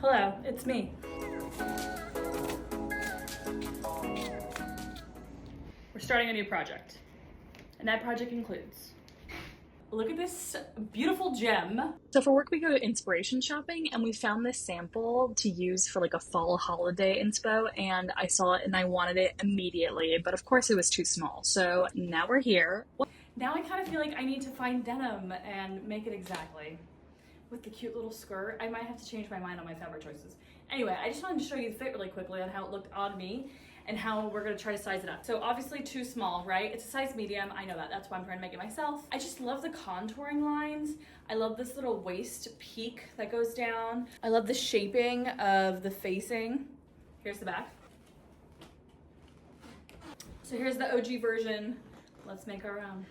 Hello, it's me. We're starting a new project, and that project includes, look at this beautiful gem. So for work we go inspiration shopping, and we found this sample to use for like a fall holiday inspo, and I saw it and I wanted it immediately, but of course it was too small. So now we're here. Now I kind of feel like I need to find denim and make it exactly. With the cute little skirt, I might have to change my mind on my fabric choices. Anyway, I just wanted to show you the fit really quickly on how it looked on me and how we're gonna try to size it up. So obviously too small, right? It's a size medium, I know that, that's why I'm trying to make it myself. I just love the contouring lines. I love this little waist peak that goes down. I love the shaping of the facing. Here's the back. So here's the OG version. Let's make our own.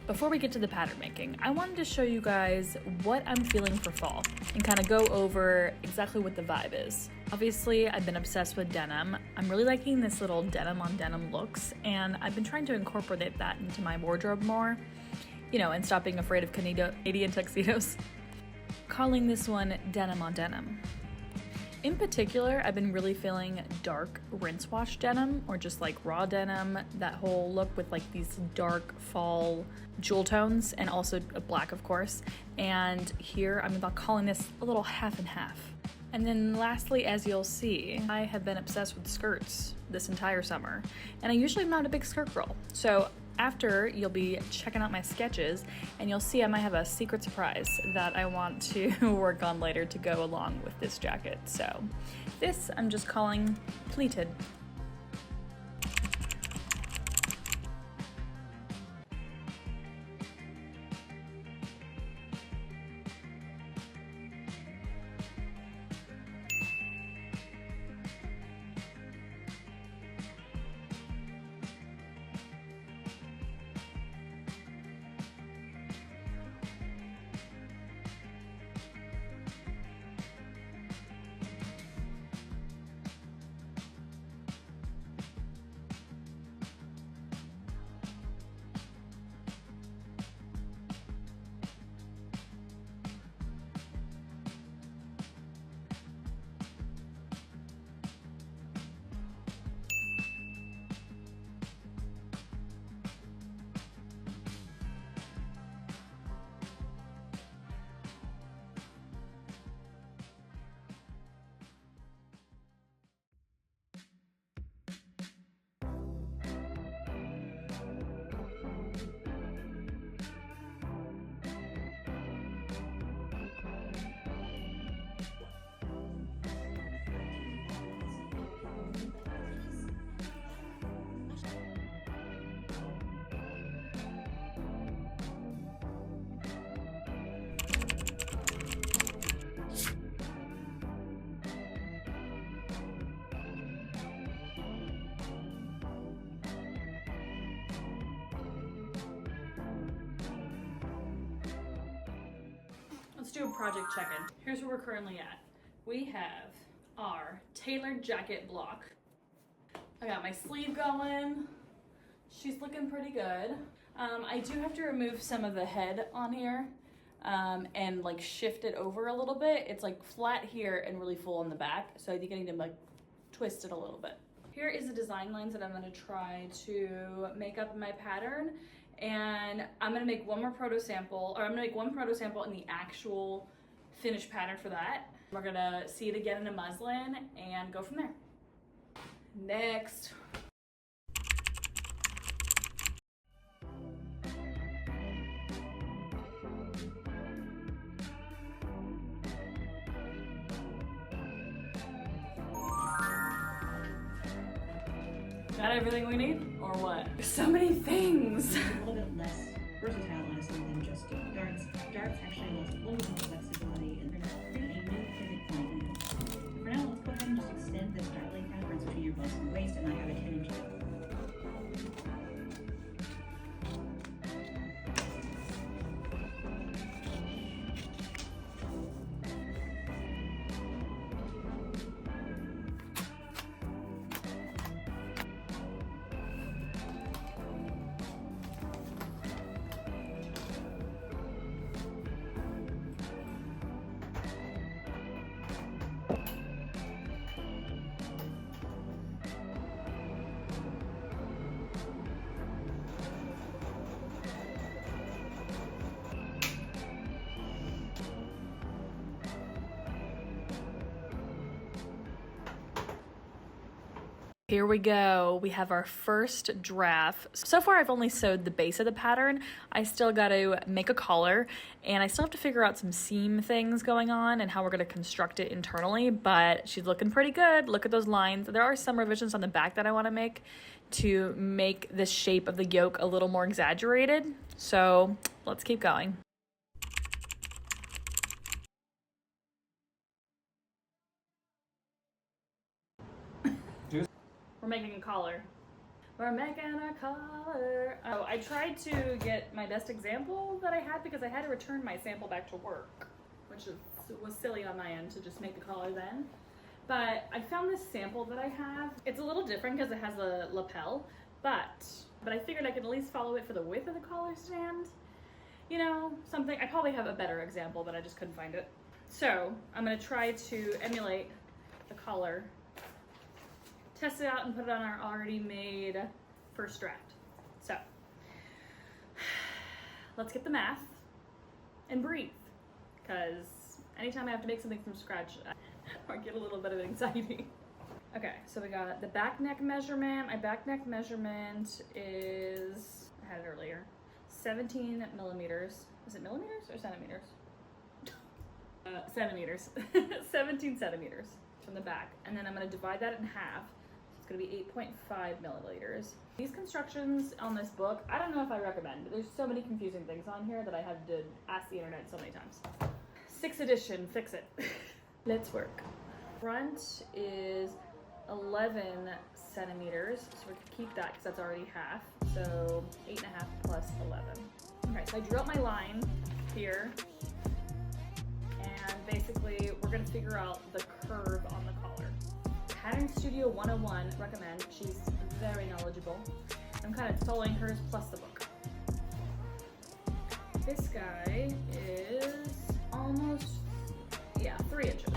Before we get to the pattern making, I wanted to show you guys what I'm feeling for fall and kind of go over exactly what the vibe is. Obviously, I've been obsessed with denim. I'm really liking this little denim on denim looks, and I've been trying to incorporate that into my wardrobe more, you know, and stop being afraid of Canadian tuxedos. Calling this one denim on denim. In particular, I've been really feeling dark rinse wash denim, or just like raw denim, that whole look with like these dark fall jewel tones, and also black of course. And here I'm calling this a little half and half. And then lastly, as you'll see, I have been obsessed with skirts this entire summer, and I usually am not a big skirt girl. So after, you'll be checking out my sketches, and you'll see I might have a secret surprise that I want to work on later to go along with this jacket. So this I'm just calling pleated. Let's do a project check-in. Here's where we're currently at. We have our tailored jacket block. I got my sleeve going. She's looking pretty good. I do have to remove some of the head on here and like shift it over a little bit. It's like flat here and really full on the back. So I think I need to like twist it a little bit. Here is the design lines that I'm gonna try to make up in my pattern. And I'm gonna make one more proto sample, or I'm gonna make one proto sample in the actual finished pattern for that. We're gonna see it again in a muslin and go from there. Next. Got everything we need, or what? There's so many things. A little bit less versatile, honestly, than just darts. Darts actually was a little bit more flexibility, and they're not really a new pivot point. For now, let's go ahead and just extend this dart length difference between your bust and waist, and I have a 10-inch hip. Here we go. We have our first draft. So far, I've only sewed the base of the pattern. I still got to make a collar, and I still have to figure out some seam things going on and how we're going to construct it internally, but she's looking pretty good. Look at those lines. There are some revisions on the back that I want to make this shape of the yoke a little more exaggerated. So let's keep going. We're making a collar. We're making a collar. Oh, I tried to get my best example that I had because I had to return my sample back to work, which was silly on my end to just make the collar then. But I found this sample that I have. It's a little different because it has a lapel, but I figured I could at least follow it for the width of the collar stand. You know, something. I probably have a better example, but I just couldn't find it. So I'm gonna try to emulate the collar, test it out, and put it on our already made first draft. So let's get the math and breathe, because anytime I have to make something from scratch, I get a little bit of anxiety. Okay, so we got the back neck measurement. My back neck measurement is, I had it earlier, 17 millimeters. Is it millimeters or centimeters? Centimeters. 17 centimeters from the back. And then I'm gonna divide that in half. It's gonna be 8.5 milliliters. These constructions on this book, I don't know if I recommend. There's so many confusing things on here that I had to ask the internet so many times. 6th edition, fix it. Let's work. Front is 11 centimeters, so we're gonna keep that because that's already half. So 8.5 plus 11. Okay, so I drew up my line here, and basically we're gonna figure out the curve on the collar. Pattern Studio 101 recommend. She's very knowledgeable. I'm kind of following hers plus the book. This guy is almost, 3 inches.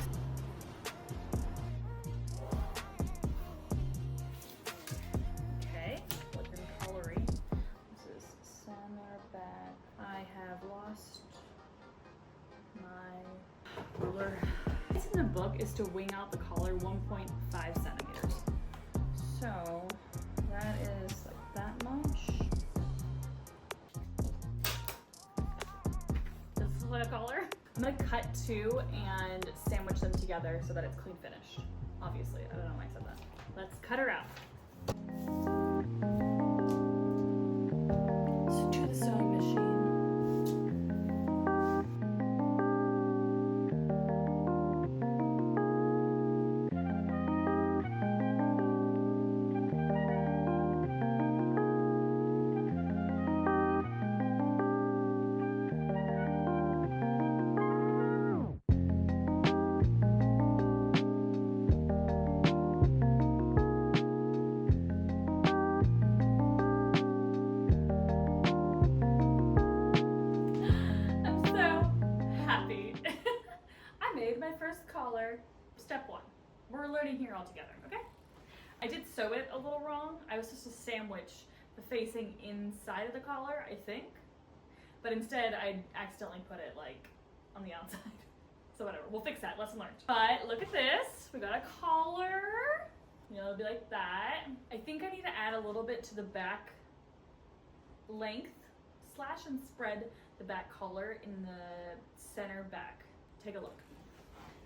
Okay, looking coloring. This is center back. I have lost my ruler. What's in the book is to wing out the collar 1.5 centimeters. So that is like that much. Does this look like a collar? I'm gonna cut 2 and sandwich them together so that it's clean finished. Obviously, I don't know why I said that. Let's cut her out. So to the sewing machine. Collar. Step 1. We're learning here all together, okay? I did sew it a little wrong. I was supposed to sandwich the facing inside of the collar, I think. But instead, I accidentally put it like on the outside. So whatever, we'll fix that, lesson learned. But look at this, we got a collar. You know, it'll be like that. I think I need to add a little bit to the back length. Slash and spread the back collar in the center back. Take a look.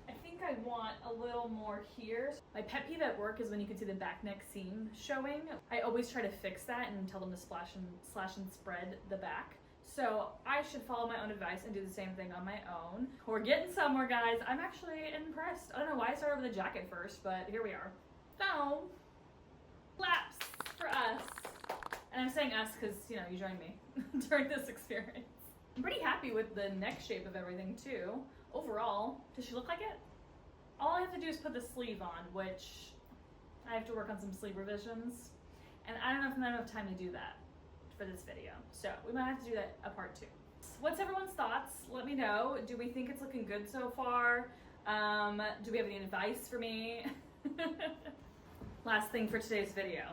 I think I want a little more here. My pet peeve at work is when you can see the back neck seam showing. I always try to fix that and tell them to slash and spread the back. So I should follow my own advice and do the same thing on my own. We're getting somewhere, guys. I'm actually impressed. I don't know why I started with a jacket first, but here we are. So, flaps for us. And I'm saying us because, you know, you joined me during this experience. I'm pretty happy with the neck shape of everything too. Overall, does she look like it? All I have to do is put the sleeve on, which I have to work on some sleeve revisions. And I don't know if I'm gonna have time to do that for this video. So we might have to do that a part 2. What's everyone's thoughts? Let me know. Do we think it's looking good so far? Do we have any advice for me? Last thing for today's video.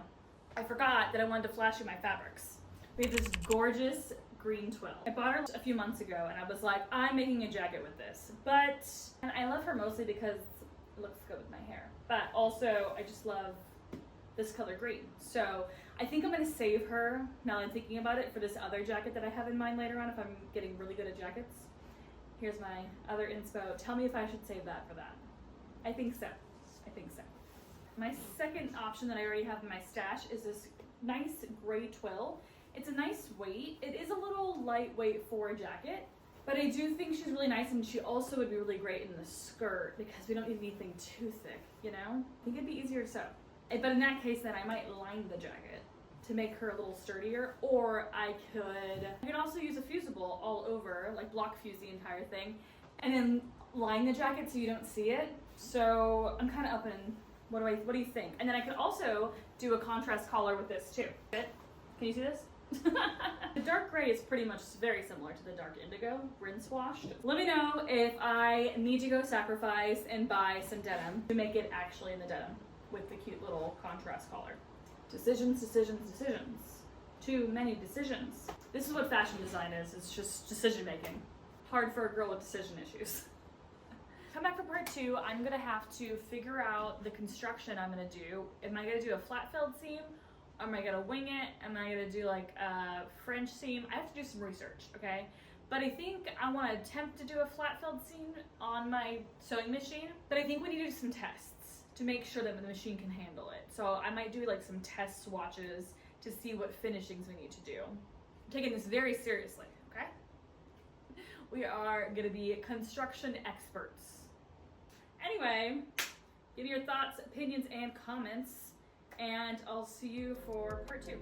I forgot that I wanted to flash you my fabrics. We have this gorgeous green twill. I bought her a few months ago and I was like, I'm making a jacket with this. And I love her mostly because it looks good with my hair. But also I just love this color green. So I think I'm gonna save her, now that I'm thinking about it, for this other jacket that I have in mind later on if I'm getting really good at jackets. Here's my other inspo. Tell me if I should save that for that. I think so. I think so. My second option that I already have in my stash is this nice gray twill. It's a nice weight. It is a little lightweight for a jacket, but I do think she's really nice, and she also would be really great in the skirt because we don't need anything too thick, you know? I think it'd be easier to sew. But in that case, then I might line the jacket to make her a little sturdier, or I can also use a fusible all over, like block fuse the entire thing, and then line the jacket so you don't see it. So I'm kind of up in, what do you think? And then I could also do a contrast collar with this too. Can you see this? The dark gray is pretty much very similar to the dark indigo, rinse washed. Let me know if I need to go sacrifice and buy some denim to make it actually in the denim with the cute little contrast collar. Decisions, decisions, decisions. Too many decisions. This is what fashion design is. It's just decision making. Hard for a girl with decision issues. Come back for part 2. I'm gonna have to figure out the construction I'm gonna do. Am I gonna do a flat felled seam? Am I gonna wing it? Am I gonna do like a French seam? I have to do some research, okay? But I think I wanna attempt to do a flat felled seam on my sewing machine, but I think we need to do some tests to make sure that the machine can handle it. So I might do like some test swatches to see what finishings we need to do. I'm taking this very seriously, okay? We are gonna be construction experts. Anyway, give me your thoughts, opinions, and comments, and I'll see you for part 2.